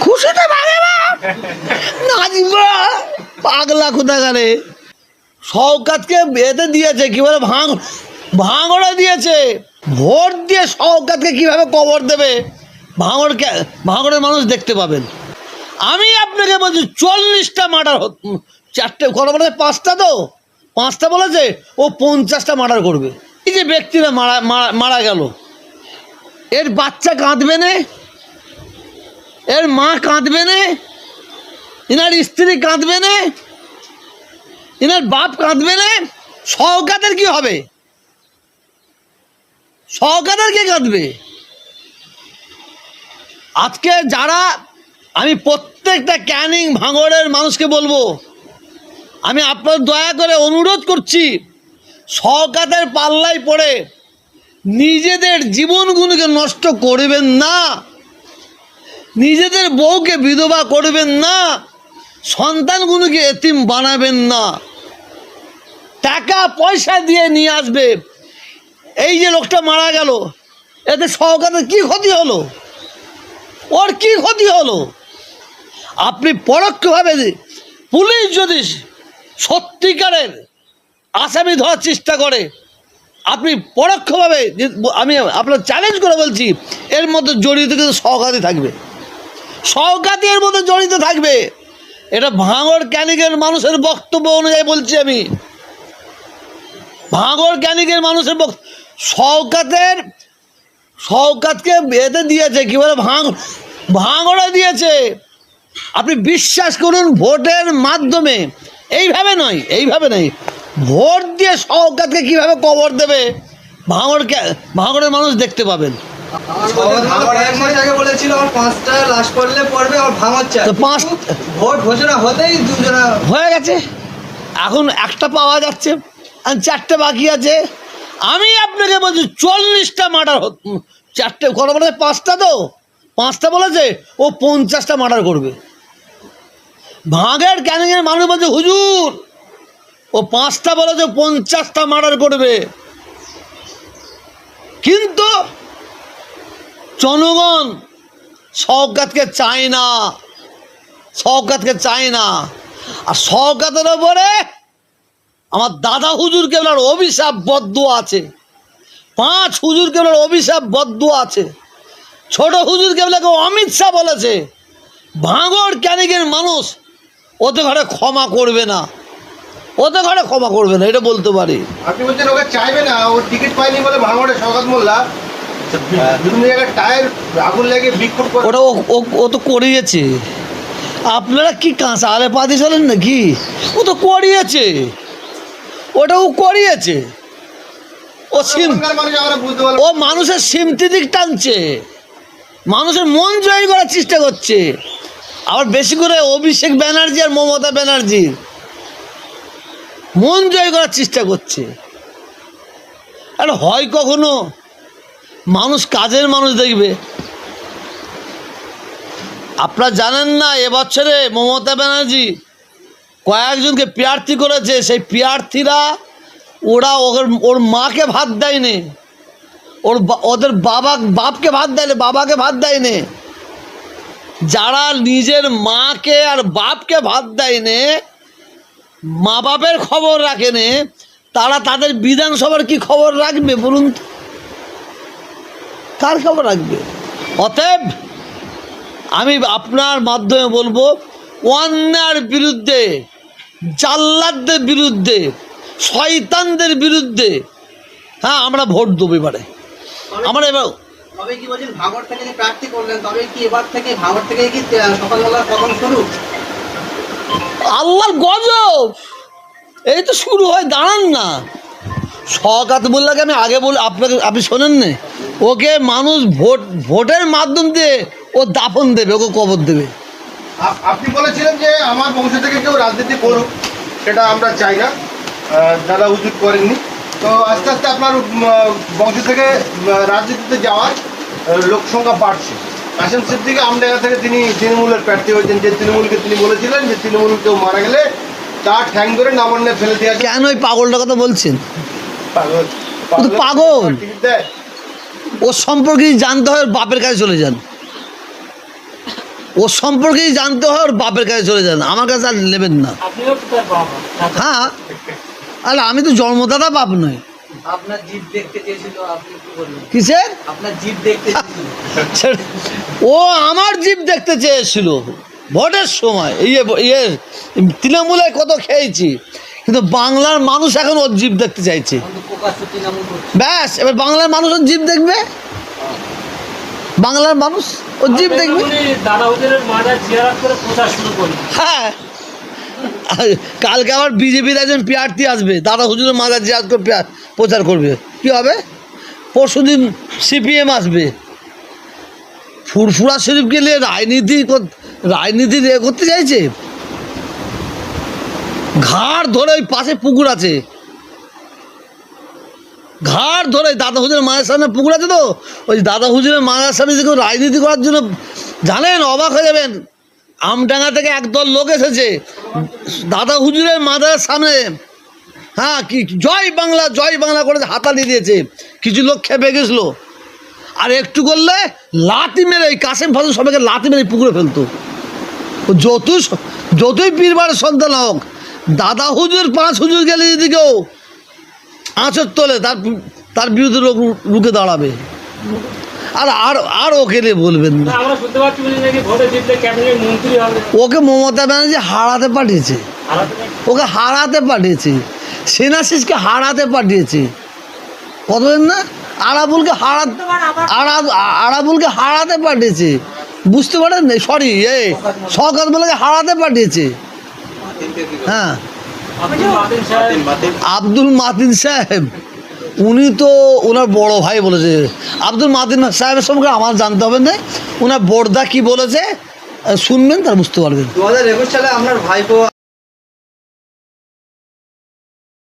খুশিতে ভাগে না নাচবা পাগলা কোথাকারে। শওকতকে এতে দিয়েছে কি বলে ভাঙড়ে দিয়েছে। ভোট দিয়ে শওকতকে কিভাবে কবর দেবে ভাঙড়ের মানুষ দেখতে পাবেন। আমি আপনাকে বলছি 40টা মার্ডার, 4টে কথা বলেছে, 5টা তো 5টা বলেছে, ও 50টা মার্ডার করবে। এই যে ব্যক্তিরা মারা গেল, এর বাচ্চা কাঁদবে না, এর মা কাঁদবে না, এনার স্ত্রী কাঁদবে না, এনার বাপ কাঁদবে না। শওকতের কি হবে? শওকতের কে কাঁদবে? আজকে যারা, আমি প্রত্যেকটা ক্যানিং ভাঙড়ের মানুষকে বলবো, আমি আপনার দয়া করে অনুরোধ করছি, শওকতের পাল্লায় পড়ে নিজেদের জীবনগুলোকে নষ্ট করবেন না, নিজেদের বউকে বিধবা করবেন না, সন্তানগুলোকে এতিম বানাবেন না। টাকা পয়সা দিয়ে নিয়ে আসবে। এই যে লোকটা মারা গেল, এতে শওকতের কি ক্ষতি হলো? ওর কি ক্ষতি হলো? আপনি পরোক্ষভাবে, পুলিশ যদি সত্যিকারের আসামি ধরার চেষ্টা করে, আপনি পরোক্ষভাবে, আমি আপনার চ্যালেঞ্জ করে বলছি, এর মধ্যে জড়িত কিন্তু শওকতই থাকবে, শওকতই এর মধ্যে জড়িত থাকবে। এটা ভাঙড় ক্যানিংয়ের মানুষের বক্তব্য অনুযায়ী বলছি আমি, ভাঙড় ক্যানিংয়ের মানুষের শওকতকে এতে দিয়েছে কি বলে ভাঙড়ে দিয়েছে। আপনি বিশ্বাস করুন, ভোটের মাধ্যমে, এইভাবে নয়, ভোট দিয়ে শওকতকে কিভাবে কবর দেবে ভাঙড়ের মানুষ দেখতে পাবেন। হয়ে গেছে, এখন একটা পাওয়া যাচ্ছে, আর 4টে বাকি আছে। আমি আপনাকে বলছি 40টা মার্ডার, 4টে কথা বলেছে, 5টা তো 5টা বলেছে, ও 50টা মার্ডার করবে। ভাঙড় ক্যানিংয়ের মানুষ বলছে হুজুর, ও 5টা বলেছে 50টা মার্ডার করবে। কিন্তু জনগণ শওকতকে চায় না, শওকতকে চায় না। আর শওকতের ওপরে আমার দাদা হুজুর কেবলার অভিশাপ বদ্দুয়া আছে, 5 হুজুর কেবলার অভিশাপ বদ্দুয়া আছে, ছোট হুজুর কেবলাকে অমিত শাহ বলেছে। ভাঙড় ক্যানিংয়ের মানুষ ওতে ঘরে ক্ষমা করবে না, ওতে ঘরে ক্ষমা করবে না, এটা বলতে পারি। আপনি বলছেন ওকে চাইবে না, ও টিকিট পায়নি বলে ভাঙড়ে শওকত মোল্লা বিভিন্ন জায়গায় টায়ার আগুন লেগে বিক্ষোভ করে। ওটা ও তো করিয়েছে। আপনারা কি কাঁচা আলে পাতি চলেন নাকি? ও তো করিয়েছে, ওটা ও করিয়েছে। ও মানুষের সিমতি দিক টানছে, মানুষের মন জয় করার চেষ্টা করছে। আবার বেশি করে অভিষেক ব্যানার্জি আর মমতা ব্যানার্জির মন জয় করার চেষ্টা করছে। আর হয় কখনো মানুষ কাজের মানুষ দেখবে? আপনারা জানেন না, এবছরে মমতা ব্যানার্জি কয়েকজনকে প্রার্থী করেছে, সেই প্রার্থীরা ওর মাকে ভাত দেয়নি, ওদের বাপকে ভাত দেয়নি, বাবাকে ভাত দেয়নি। যারা নিজের মাকে আর বাপকে ভাত দেয়নি, মা বাপের খবর রাখেনি, তারা তাদের বিধানসভার কি খবর রাখবে বলুন তো? কার খবর রাখবে? অতএব আমি আপনার মাধ্যমে বলবো, অন্যায়ের বিরুদ্ধে, জাল্লাদদের বিরুদ্ধে, শয়তানদের বিরুদ্ধে, হ্যাঁ, আমরা ভোট দেবো এবারে। আমরা এবার তবে কি বলছেন, ভাঙড় থেকে যে প্রার্থী করলেন, তবে কি এবার থেকে ভাঙড় থেকে কি সকালবেলার কখন শুরু? আল্লাহর গজব, এই তো শুরু হয়, দাঁড়ান না। শওকত মোল্লাকে আমি আগে আপনি শোনেন না, ওকে মানুষ ভোটের মাধ্যম দিয়ে ও দাফন দেবে, ওকে কবর দেবে। আপনি বলেছিলেন যে আমার বংশ থেকে কেউ রাজনীতি করুক, সেটা আমরা চাই না, দাদা হুজুর করেননি। তো আস্তে আস্তে আপনার বংশ থেকে রাজনীতিতে যাওয়ার লোক সংখ্যা বাড়ছে। কাশেম সিদ্দিকী আমডাঙ্গা থেকে তিনি তৃণমূলের প্রার্থী হয়েছেন, যে তৃণমূলকে তিনি বলেছিলেন যে তৃণমূল কেউ মারা গেলে তার ঠ্যাং ধরে নামান্নে ফেলে দেওয়া। কেন ওই পাগলটার কথা বলছেন? পাগল পাগল, ওর সম্পর্কে জানতে হয়, বাপের কাছে চলে যান। ওর সম্পর্কেই জানতে হয়, ওর বাপের কাছে চলে যান, আমার কাছে আর নেবেন না। আপনিও তো তার বাবা। হ্যাঁ, আরে আমি তো জন্মদাতা বাপ নই। আপনার জিভ দেখতে চেয়েছিল, আপনি কি বললেন? কিসের? আপনার জিভ দেখতে চেয়েছিল। ও আমার জীব দেখতে চেয়েছিল ভোটের সময়। ইয়ে তৃণমূলে কত খেয়েছি, কিন্তু বাংলার মানুষ এখন ওর জীব দেখতে চাইছে। কিন্তু প্রকাশ্য তৃণমূল করছে। ব্যাস, এবার বাংলার মানুষ ওর জীব দেখবে, বাংলার মানুষ ওর জীব দেখবে। উনি দাদা হুজুরের মাজার জিয়ারত করে প্রচার শুরু করলেন। হ্যাঁ, আর কালকে আবার বিজেপির একজন প্রার্থী আসবে, দাদা হুজুরের মাজার জিয়ারত করে প্রচার করবে। কি হবে? পরশুদিন সিপিএম আসবে। ফুরফুরা শরীফকে নিয়ে রাজনীতি করতে চাইছে। ঘাড় ধরে ওই পাশে পুকুর আছে, ঘাড় ধরে দাদা হুজুরের মায়ের সামনে পুকুর আছে, তো ওই দাদা হুজুরের মায়ের সামনে যে কেউ রাজনীতি করার জন্য, জানেন অবাক হয়ে যাবেন, আমডাঙ্গা থেকে একদল লোক এসেছে দাদা হুজুরের মাজারের সামনে। হ্যাঁ, কি জয় বাংলা করে হাতালি দিয়েছে। কিছু লোক খেপে গেছিলো, আর একটু করলে লাথি মেরে ওই কাসেম ফাসেম সবাইকে লাথি মেরে পুকুরে ফেলতো। ও যতই পীরবারের সন্তান হোক, দাদা হুজুর 5 হুজুর গেলে যদি কেউ আঁচর তোলে, তার বিরুদ্ধে লোক রুখে দাঁড়াবে। আর ওকে নিয়ে বলবেন না। আমরা শুনতে পাচ্ছি উনি নাকি ভোটে জিতলে ক্যাবিনেট মন্ত্রী হবে। ওকে মমতা ব্যানার্জি হারাতে পাঠিয়েছে, ওকে হারাতে পাঠিয়েছে, সেনাশিসকে হারাতে পাঠিয়েছে। কতদিন না আরাবুলকে হারাতে পাঠিয়েছে, বুঝতে পারেন? সরি, শওকত মোল্লাকে হারাতে পাঠিয়েছে। হ্যাঁ, আব্দুল মাতিন সাহেব, উনি তো ওনার বড় ভাই বলেছে। আব্দুল মাতিন সাহেবের সম্পর্কে আমার জানতে হবে না, ওনার বড়দা কি বলেছে শুনবেন, তার বুঝতে পারবেন। 2021 সালে আপনার ভাইপো